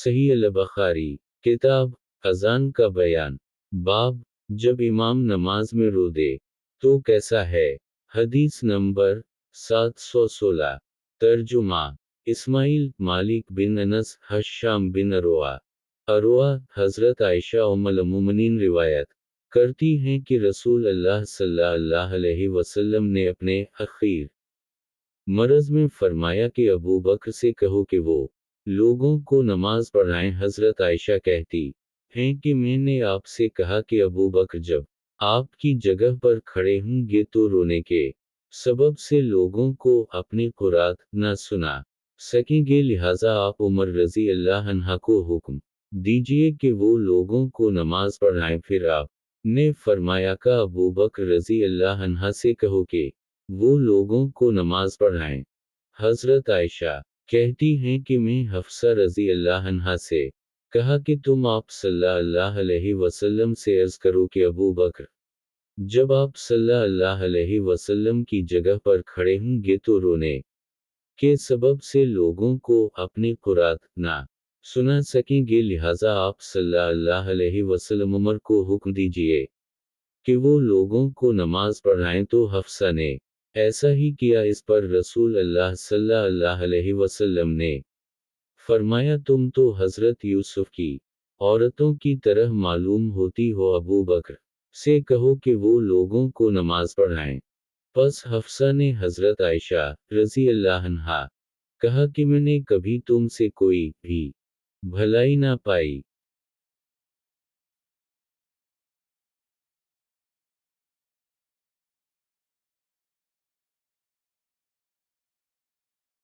صحیح البخاری کتاب اذان کا بیان باب جب امام نماز میں رو دے تو کیسا ہے۔ حدیث نمبر 716 ترجمہ اسماعیل مالک بن انس ہشام بن عروہ حضرت عائشہ ام المومنین روایت کرتی ہیں کہ رسول اللہ صلی اللہ علیہ وسلم نے اپنے اخیر مرض میں فرمایا کہ ابو بکر سے کہو کہ وہ لوگوں کو نماز پڑھائیں۔ حضرت عائشہ کہتی ہیں کہ میں نے آپ سے کہا کہ ابو بکر جب آپ کی جگہ پر کھڑے ہوں گے تو رونے کے سبب سے لوگوں کو اپنی قرات نہ سنا سکیں گے، لہٰذا آپ عمر رضی اللہ عنہ کو حکم دیجئے کہ وہ لوگوں کو نماز پڑھائیں۔ پھر آپ نے فرمایا کہ ابو بکر رضی اللہ عنہ سے کہو کہ وہ لوگوں کو نماز پڑھائیں۔ حضرت عائشہ کہتی ہیں کہ میں حفصہ رضی اللہ عنہا سے کہا کہ تم آپ صلی اللہ علیہ وسلم سے عرض کرو کہ ابو بکر جب آپ صلی اللہ علیہ وسلم کی جگہ پر کھڑے ہوں گے تو رونے کے سبب سے لوگوں کو اپنی قرات نہ سنا سکیں گے، لہٰذا آپ صلی اللہ علیہ وسلم عمر کو حکم دیجئے کہ وہ لوگوں کو نماز پڑھائیں۔ تو حفصہ نے ایسا ہی کیا۔ اس پر رسول اللہ صلی اللہ علیہ وسلم نے فرمایا تم تو حضرت یوسف کی عورتوں کی طرح معلوم ہوتی ہو، ابو بکر سے کہو کہ وہ لوگوں کو نماز پڑھائیں۔ پس حفصہ نے حضرت عائشہ رضی اللہ عنہا کہا کہ میں نے کبھی تم سے کوئی بھی بھلائی نہ پائی